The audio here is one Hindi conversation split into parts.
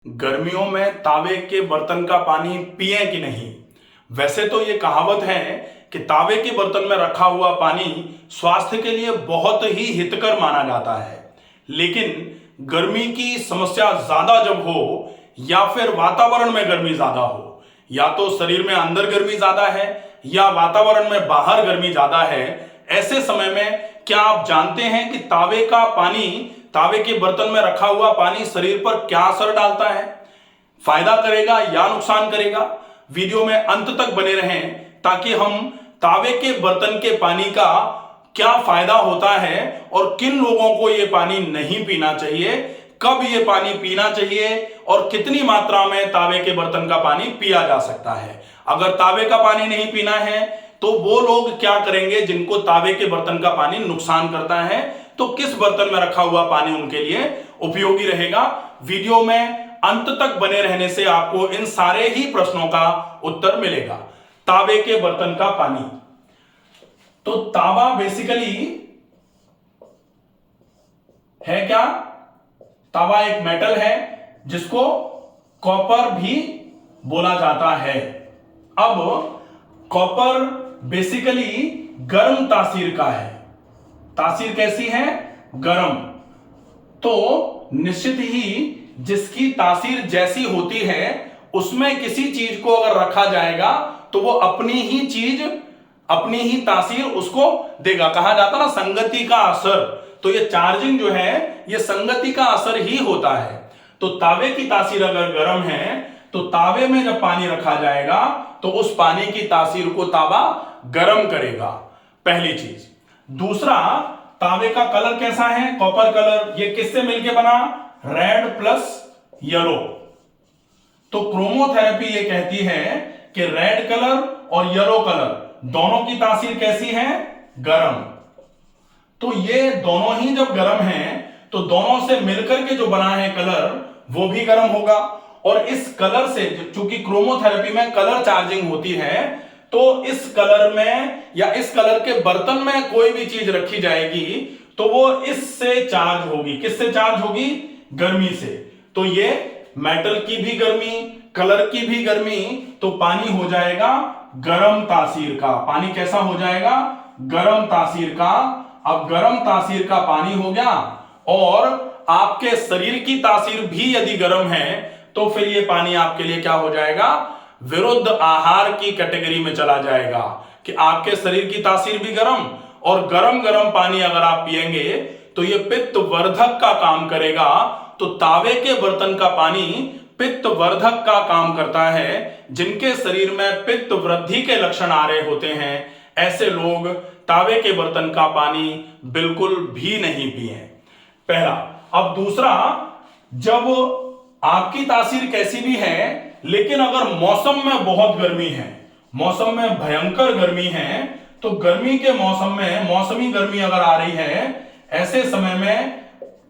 गर्मियों में तावे के बर्तन का पानी पिएं कि नहीं। वैसे तो ये कहावत है कि तावे के बर्तन में रखा हुआ पानी स्वास्थ्य के लिए बहुत ही हितकर माना जाता है, लेकिन गर्मी की समस्या ज्यादा जब हो या फिर वातावरण में गर्मी ज्यादा हो, या तो शरीर में अंदर गर्मी ज्यादा है या वातावरण में बाहर गर्मी ज्यादा है, ऐसे समय में क्या आप जानते हैं कि तावे के बर्तन में रखा हुआ पानी शरीर पर क्या असर डालता है? फायदा करेगा या नुकसान करेगा? वीडियो में अंत तक बने रहें ताकि हम तावे के बर्तन के पानी का क्या फायदा होता है और किन लोगों को यह पानी नहीं पीना चाहिए, कब यह पानी पीना चाहिए और कितनी मात्रा में तावे के बर्तन का पानी पिया जा सकता है। अगर तावे का पानी नहीं पीना है तो वो लोग क्या करेंगे जिनको तावे के बर्तन का पानी नुकसान करता है, तो किस बर्तन में रखा हुआ पानी उनके लिए उपयोगी रहेगा। वीडियो में अंत तक बने रहने से आपको इन सारे ही प्रश्नों का उत्तर मिलेगा। तावे के बर्तन का पानी, तो तावा बेसिकली है क्या? तावा एक मेटल है जिसको कॉपर भी बोला जाता है। अब कॉपर बेसिकली गर्म तासीर का है। तासीर कैसी है? गर्म। तो निश्चित ही जिसकी तासीर जैसी होती है उसमें किसी चीज को अगर रखा जाएगा तो वो अपनी ही तासीर उसको देगा। कहा जाता ना संगति का असर, तो ये चार्जिंग जो है ये संगति का असर ही होता है। तो तावे की तासीर अगर गर्म है तो तावे में जब पानी रखा जाएगा तो उस पानी की तासीर को तावा गर्म करेगा, पहली चीज। दूसरा, तावे का कलर कैसा है? Copper colour. ये किससे मिलके बना? Red plus yellow. तो क्रोमोथेरेपी ये कहती है कि रेड कलर और येलो कलर दोनों की तासीर कैसी है? गर्म। तो ये दोनों ही जब गर्म हैं तो दोनों से मिलकर के जो बना है कलर वो भी गर्म होगा। और इस कलर से, चूंकि क्रोमोथेरेपी में कलर चार्जिंग होती है, तो इस कलर में या इस कलर के बर्तन में कोई भी चीज रखी जाएगी तो वो इससे चार्ज होगी। किससे चार्ज होगी? गर्मी से। तो ये मेटल की भी गर्मी, कलर की भी गर्मी, तो पानी हो जाएगा गर्म तासीर का। पानी कैसा हो जाएगा? गर्म तासीर का। अब गर्म तासीर का पानी हो गया और आपके शरीर की तासीर भी यदि गर्म है तो फिर ये पानी आपके लिए क्या हो जाएगा? विरुद्ध आहार की कैटेगरी में चला जाएगा कि आपके शरीर की तासीर भी गर्म और गर्म गर्म पानी अगर आप पिएंगे तो ये पित्त वर्धक का काम करेगा। तो तावे के बर्तन का पानी पित्त वर्धक का काम करता है। जिनके शरीर में पित्त वृद्धि के लक्षण आ रहे होते हैं ऐसे लोग तावे के बर्तन का पानी बिल्कुल भी नहीं पिए, पहला। अब दूसरा, जब आपकी तासीर कैसी भी है लेकिन अगर मौसम में बहुत गर्मी है, मौसम में भयंकर गर्मी है, तो गर्मी के मौसम में मौसमी गर्मी अगर आ रही है, ऐसे समय में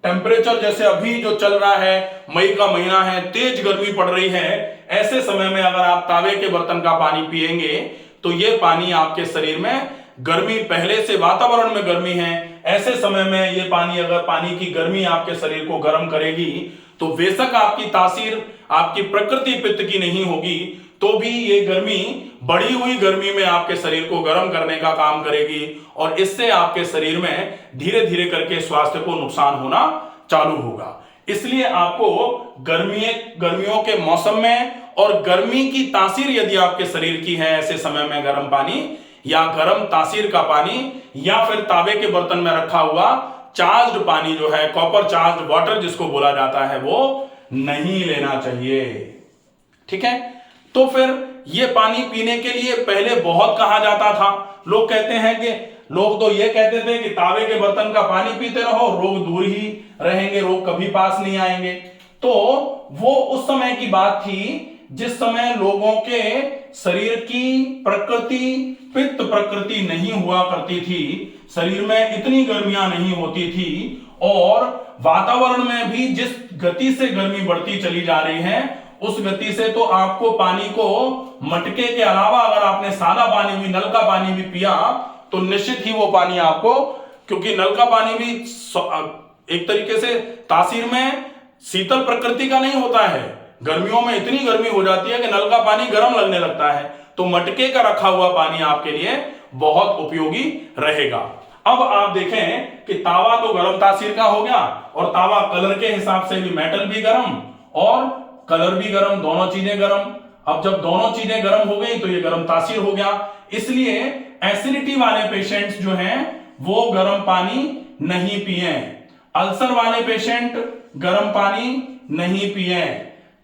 टेम्परेचर जैसे अभी जो चल रहा है, मई का महीना है, तेज गर्मी पड़ रही है, ऐसे समय में अगर आप तावे के बर्तन का पानी पिएंगे तो ये पानी आपके शरीर में गर्मी, पहले से वातावरण में गर्मी है, ऐसे समय में ये पानी, अगर पानी की गर्मी आपके शरीर को गर्म करेगी तो बेशक आपकी तासीर आपकी प्रकृति पित्त की नहीं होगी तो भी ये गर्मी बढ़ी हुई गर्मी में आपके शरीर को गर्म करने का काम करेगी और इससे आपके शरीर में धीरे धीरे करके स्वास्थ्य को नुकसान होना चालू होगा। इसलिए आपको गर्मियों के मौसम में और गर्मी की तासीर यदि आपके शरीर की है, ऐसे समय में गर्म पानी या गर्म तासीर का पानी या फिर तावे के बर्तन में रखा हुआ चार्ज्ड पानी जो है, कॉपर चार्ज्ड वाटर जिसको बोला जाता है, वो नहीं लेना चाहिए। ठीक है। तो फिर ये पानी पीने के लिए पहले बहुत कहा जाता था। लोग कहते हैं कि लोग तो ये कहते थे कि तावे के बर्तन का पानी पीते रहो, रोग दूर ही रहेंगे, रोग कभी पास नहीं आएंगे। तो वो उस समय की बात थी जिस समय लोगों के शरीर की प्रकृति पित्त प्रकृति नहीं हुआ करती थी, शरीर में इतनी गर्मियां नहीं होती थी और वातावरण में भी जिस गति से गर्मी बढ़ती चली जा रही है उस गति से तो आपको पानी को मटके के अलावा अगर आपने सादा पानी भी, नल का पानी भी पिया तो निश्चित ही वो पानी आपको, क्योंकि नल का पानी भी एक तरीके से तासीर में शीतल प्रकृति का नहीं होता है, गर्मियों में इतनी गर्मी हो जाती है कि नल का पानी गर्म लगने लगता है, तो मटके का रखा हुआ पानी आपके लिए बहुत उपयोगी रहेगा। अब आप देखें कि तावा तो गर्म तासीर का हो गया, और तावा कलर के हिसाब से भी मेटल भी गर्म और कलर भी गर्म, दोनों चीजें गर्म। अब जब दोनों चीजें गर्म हो गई तो ये गर्म तासीर हो गया, इसलिए एसिडिटी वाले पेशेंट्स जो हैं वो गर्म पानी नहीं पिए। अल्सर वाले पेशेंट गर्म पानी नहीं पिए।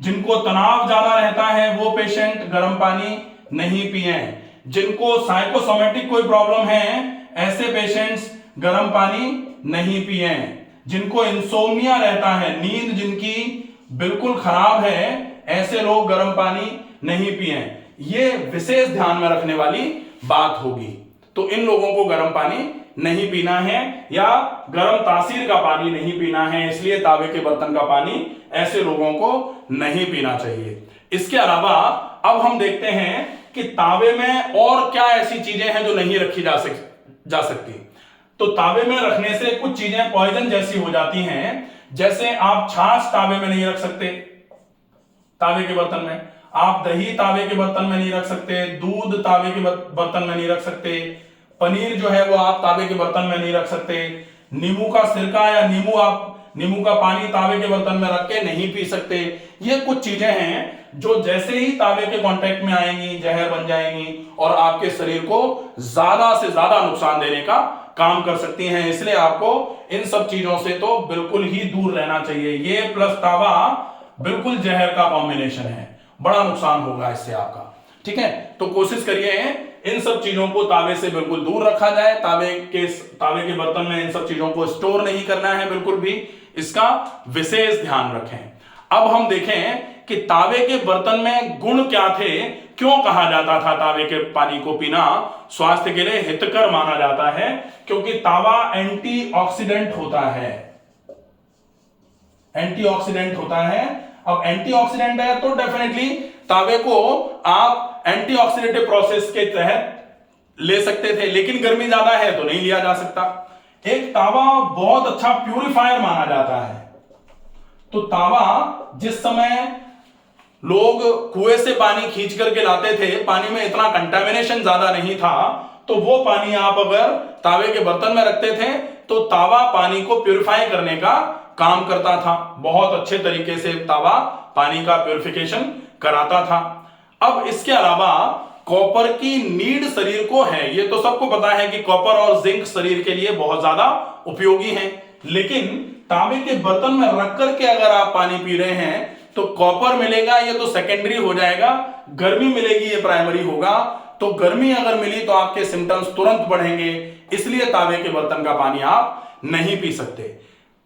जिनको तनाव ज्यादा रहता है वो पेशेंट गर्म पानी नहीं पिए। जिनको साइकोसोमेटिक कोई प्रॉब्लम है ऐसे पेशेंट्स गर्म पानी नहीं पिए। जिनको इंसोम्निया रहता है, नींद जिनकी बिल्कुल खराब है, ऐसे लोग गर्म पानी नहीं पिए। ये विशेष ध्यान में रखने वाली बात होगी। तो इन लोगों को गर्म पानी नहीं पीना है या गर्म तासीर का पानी नहीं पीना है, इसलिए तावे के बर्तन का पानी ऐसे लोगों को नहीं पीना चाहिए। इसके अलावा अब हम देखते हैं कि तावे में और क्या ऐसी चीजें हैं जो नहीं रखी जा सकती। तो तावे में रखने से कुछ चीजें पॉइजन जैसी हो जाती हैं। जैसे आप छाछ तावे में नहीं रख सकते, तावे के बर्तन में। आप दही तावे के बर्तन में नहीं रख सकते, दूध तावे के बर्तन में नहीं रख सकते, पनीर जो है वो आप तावे के बर्तन में नहीं रख सकते, नींबू का सिरका या नींबू का पानी तावे के बर्तन में रख के नहीं पी सकते। ये कुछ चीजें हैं जो जैसे ही तावे के कांटेक्ट में आएंगी जहर बन जाएंगी और आपके शरीर को ज्यादा से ज्यादा नुकसान देने का काम कर सकती हैं। इसलिए आपको इन सब चीजों से तो बिल्कुल ही दूर रहना चाहिए। ये प्लस तावा बिल्कुल जहर का कॉम्बिनेशन है, बड़ा नुकसान होगा इससे आपका। ठीक है, तो कोशिश करिए इन सब चीजों को तावे से बिल्कुल दूर रखा जाए। तावे के बर्तन में इन सब चीजों को स्टोर नहीं करना है बिल्कुल भी, इसका विशेष ध्यान रखें। अब हम देखें कि तावे के बर्तन में गुण क्या थे, क्यों कहा जाता था तावे के पानी को पीना स्वास्थ्य के लिए हितकर माना जाता है, क्योंकि तावा एंटीऑक्सीडेंट होता है। एंटीऑक्सीडेंट होता है। अब एंटीऑक्सीडेंट है तो डेफिनेटली तावे को आप एंटीऑक्सीडेटिव प्रोसेस के तहत ले सकते थे, लेकिन गर्मी ज्यादा है तो नहीं लिया जा सकता। एक तावा बहुत अच्छा प्यूरिफायर माना जाता है। तो तावा जिस समय लोग कुएं से पानी खींच करके लाते थे, पानी में इतना कंटामिनेशन ज्यादा नहीं था, तो वो पानी आप अगर तावे के बर्तन में रखते थे तो तावा पानी को प्यूरिफाई करने का काम करता था। बहुत अच्छे तरीके से तावा पानी का प्यूरिफिकेशन कराता था। अब इसके अलावा कॉपर की नीड शरीर को है, ये तो सबको पता है कि कॉपर और जिंक शरीर के लिए बहुत ज्यादा उपयोगी हैं, लेकिन तांबे के बर्तन में रख करके अगर आप पानी पी रहे हैं तो कॉपर मिलेगा, ये तो सेकेंडरी हो जाएगा, गर्मी मिलेगी, ये प्राइमरी होगा। तो गर्मी अगर मिली तो आपके सिम्टम्स तुरंत बढ़ेंगे, इसलिए तावे के बर्तन का पानी आप नहीं पी सकते।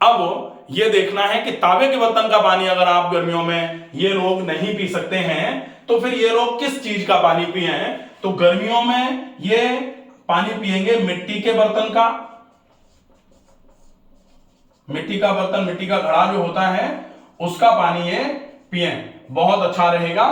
अब यह देखना है कि तावे के बर्तन का पानी अगर आप गर्मियों में ये लोग नहीं पी सकते हैं तो फिर ये लोग किस चीज का पानी पिए? तो गर्मियों में ये पानी पिएंगे मिट्टी के बर्तन का। मिट्टी का बर्तन, मिट्टी का घड़ा जो होता है उसका पानी ये पिए, बहुत अच्छा रहेगा।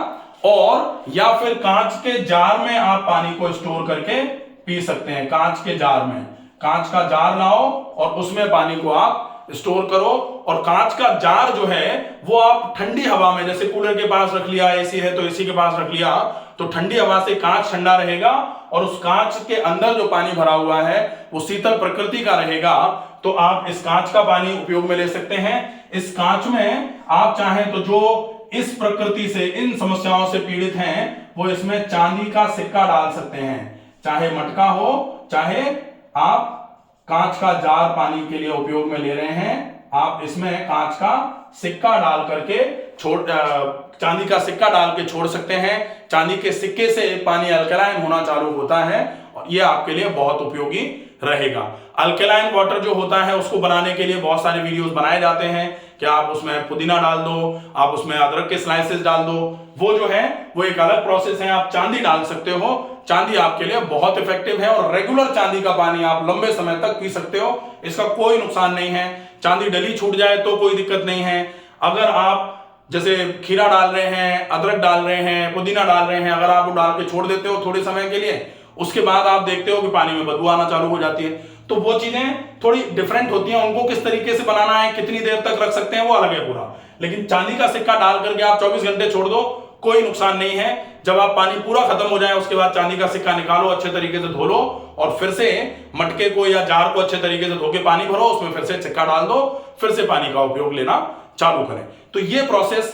और या फिर कांच के जार में आप पानी को स्टोर करके पी सकते हैं। कांच के जार में, कांच का जार लाओ और उसमें पानी को आप स्टोर करो। और कांच का जार जो है वो आप ठंडी हवा में, जैसे कूलर के पास रख लिया, एसी है तो एसी के पास रख लिया, तो ठंडी हवा से कांच ठंडा रहेगा और उस कांच के अंदर जो पानी भरा हुआ है वो शीतल प्रकृति का रहेगा। तो आप इस कांच का पानी उपयोग में ले सकते हैं। इस कांच में आप चाहें तो जो इस प्रकृति से, इन समस्याओं से पीड़ित हैं, वो इसमें चांदी का सिक्का डाल सकते हैं। चाहे मटका हो, चाहे आप कांच का जार पानी के लिए उपयोग में ले रहे हैं, आप इसमें कांच का सिक्का डाल करके चांदी का सिक्का डाल के छोड़ सकते हैं। चांदी के सिक्के से पानी अल्कलाइन होना चालू होता है और यह आपके लिए बहुत उपयोगी रहेगा। अल्कलाइन वाटर जो होता है उसको बनाने के लिए बहुत सारे वीडियोस बनाए जाते हैं कि आप उसमें पुदीना डाल दो, आप उसमें अदरक के स्लाइसेस डाल दो, वो जो है वो एक अलग प्रोसेस है। आप चांदी डाल सकते हो, चांदी आपके लिए बहुत इफेक्टिव है और रेगुलर चांदी का पानी आप लंबे समय तक पी सकते हो, इसका कोई नुकसान नहीं है। चांदी डली छूट जाए तो कोई दिक्कत नहीं है। अगर आप जैसे खीरा डाल रहे हैं, अदरक डाल रहे हैं, पुदीना डाल रहे हैं, अगर आप वो डाल के छोड़ देते हो थोड़े समय के लिए, उसके बाद आप देखते हो कि पानी में बदबू आना चालू हो जाती है, तो वो चीजें थोड़ी डिफरेंट होती हैं, उनको किस तरीके से बनाना है, कितनी देर तक रख सकते हैं, वो अलग है पूरा। लेकिन चांदी का सिक्का डाल करके आप 24 घंटे छोड़ दो, कोई नुकसान नहीं है। जब आप पानी पूरा खत्म हो जाए उसके बाद चांदी का सिक्का निकालो, अच्छे तरीके से धो लो और फिर से मटके को या जार को अच्छे तरीके से धो के पानी भरो, उसमें फिर से सिक्का डाल दो, फिर से पानी का उपयोग लेना चालू करें। तो ये प्रोसेस,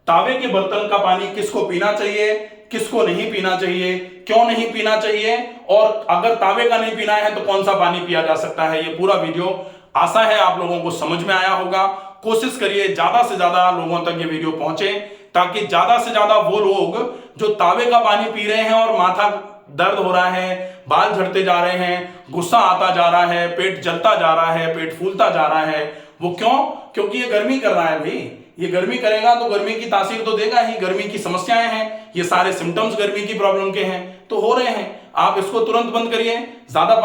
तावे के बर्तन का पानी किसको पीना चाहिए, किसको नहीं पीना चाहिए, क्यों नहीं पीना चाहिए, और अगर तावे का नहीं पीना है तो कौन सा पानी पिया जा सकता है, ये पूरा वीडियो आशा है आप लोगों को समझ में आया होगा। कोशिश करिए ज्यादा से ज्यादा लोगों तक ये वीडियो पहुंचे, ताकि ज्यादा से ज्यादा वो लोग जो तावे का पानी पी रहे हैं और माथा दर्द हो रहा है, बाल झड़ते जा रहे हैं, गुस्सा आता जा रहा है, पेट जलता जा रहा है, पेट फूलता जा रहा है, वो क्यों? क्योंकि ये गर्मी कर रहा है भाई। ये गर्मी करेगा तो गर्मी की तासीर तो देगा ही, गर्मी की समस्याएं हैं, ये सारे सिम्टम्स गर्मी की प्रॉब्लम के हैं तो हो रहे हैं। आप इसको तुरंत बंद करिए, ज्यादा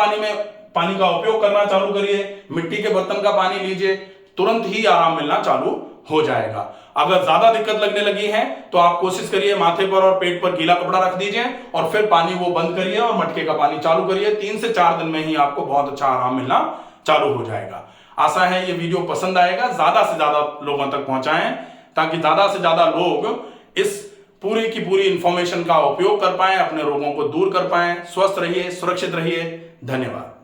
पानी का उपयोग करना चालू करिए, मिट्टी के बर्तन का पानी लीजिए, तुरंत ही आराम मिलना चालू हो जाएगा। अगर ज्यादा दिक्कत लगने लगी है तो आप कोशिश करिए माथे पर और पेट पर गीला कपड़ा रख दीजिए और फिर पानी वो बंद करिए और मटके का पानी चालू करिए। 3 से 4 दिन में ही आपको बहुत अच्छा आराम मिलना चालू हो जाएगा। आशा है ये वीडियो पसंद आएगा, ज्यादा से ज्यादा लोगों तक पहुंचाएं ताकि ज्यादा से ज्यादा लोग इस पूरी की पूरी इंफॉर्मेशन का उपयोग कर पाएं, अपने रोगों को दूर कर पाएं। स्वस्थ रहिए, सुरक्षित रहिए। धन्यवाद।